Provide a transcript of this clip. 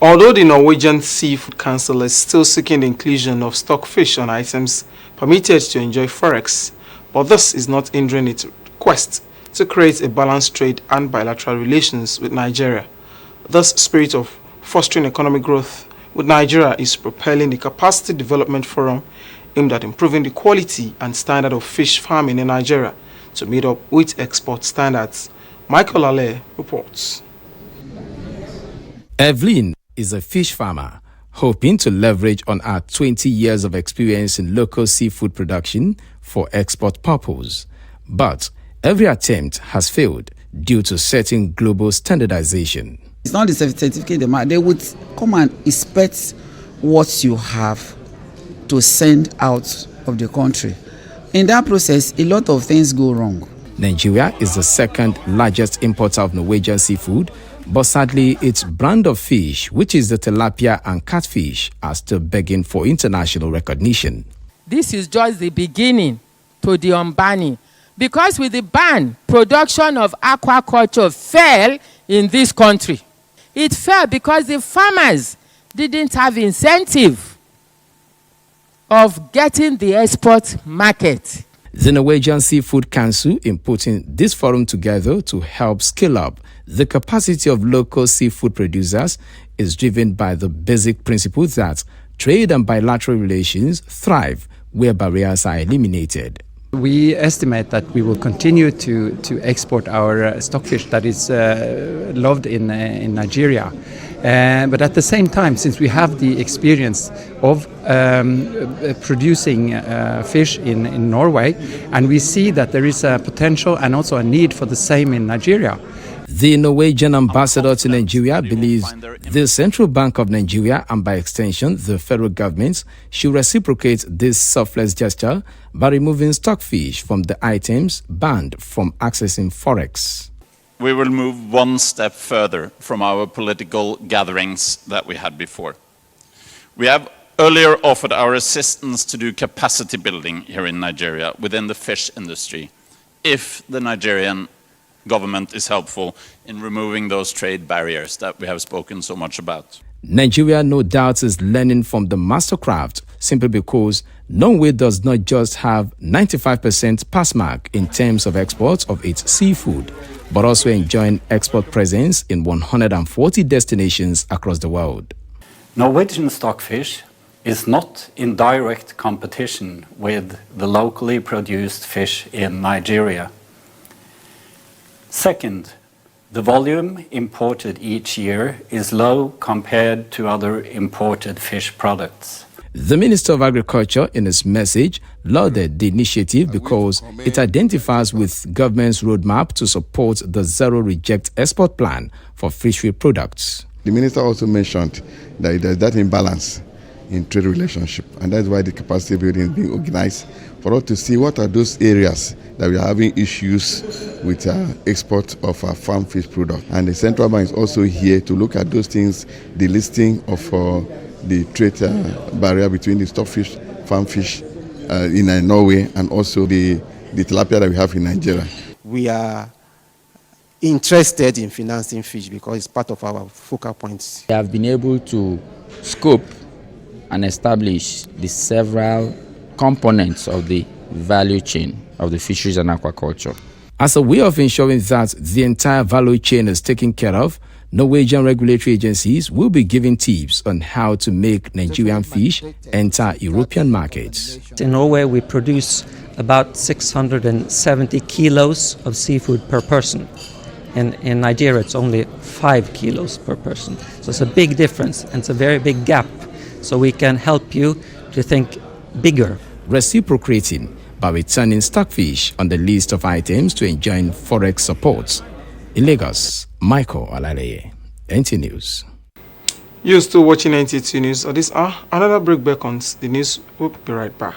Although the Norwegian Seafood Council is still seeking the inclusion of stockfish on items permitted to enjoy forex, but this is not hindering its quest to create a balanced trade and bilateral relations with Nigeria. This spirit of fostering economic growth with Nigeria is propelling the Capacity Development Forum aimed at improving the quality and standard of fish farming in Nigeria to meet up with export standards. Michael Ale reports. Evelyn is a fish farmer hoping to leverage on her 20 years of experience in local seafood production for export purpose. But every attempt has failed due to certain global standardization. It's not the certificate they would come and inspect what you have to send out of the country. In that process, a lot of things go wrong. Nigeria is the second largest importer of Norwegian seafood, but sadly its brand of fish, which is the tilapia and catfish, are still begging for international recognition. This is just the beginning to the unbanning, because with the ban, production of aquaculture fell in this country. It fell because the farmers didn't have incentive of getting the export market. The Norwegian Seafood Council in putting this forum together to help scale up the capacity of local seafood producers is driven by the basic principle that trade and bilateral relations thrive where barriers are eliminated. We estimate that we will continue to export our stockfish that is loved in Nigeria. But at the same time, since we have the experience of producing fish in Norway, and we see that there is a potential and also a need for the same in Nigeria. The Norwegian ambassador to Nigeria believes the Central Bank of Nigeria and by extension the federal government should reciprocate this selfless gesture by removing stockfish from the items banned from accessing forex. We will move one step further from our political gatherings that we had before. We have earlier offered our assistance to do capacity building here in Nigeria within the fish industry, if the Nigerian government is helpful in removing those trade barriers that we have spoken so much about. Nigeria, no doubt, is learning from the mastercraft simply because Norway does not just have 95% pass mark in terms of exports of its seafood, but also enjoying export presence in 140 destinations across the world. Norwegian stockfish is not in direct competition with the locally produced fish in Nigeria. Second, the volume imported each year is low compared to other imported fish products. The Minister of Agriculture, in his message, lauded the initiative because it identifies with government's roadmap to support the Zero Reject Export Plan for fishery products. The Minister also mentioned that there's that imbalance in trade relationship, and that's why the capacity building is being organized for us to see what are those areas that we are having issues with export of our farm fish product. And the Central Bank is also here to look at those things, the listing of the trade barrier between the stockfish, farm fish in Norway, and also the tilapia that we have in Nigeria. We are interested in financing fish because it's part of our focal points. We have been able to scope and establish the several components of the value chain of the fisheries and aquaculture. As a way of ensuring that the entire value chain is taken care of, Norwegian regulatory agencies will be giving tips on how to make Nigerian fish enter European markets. In Norway, we produce about 670 kilos of seafood per person. In Nigeria, it's only 5 kilos per person. So it's a big difference, and it's a very big gap. So we can help you to think bigger. Reciprocating by returning stockfish on the list of items to enjoy forex support. In Lagos, Michael Alaleye, NT News. You're still watching NT News. At this hour, another break beckons. The news will be right back.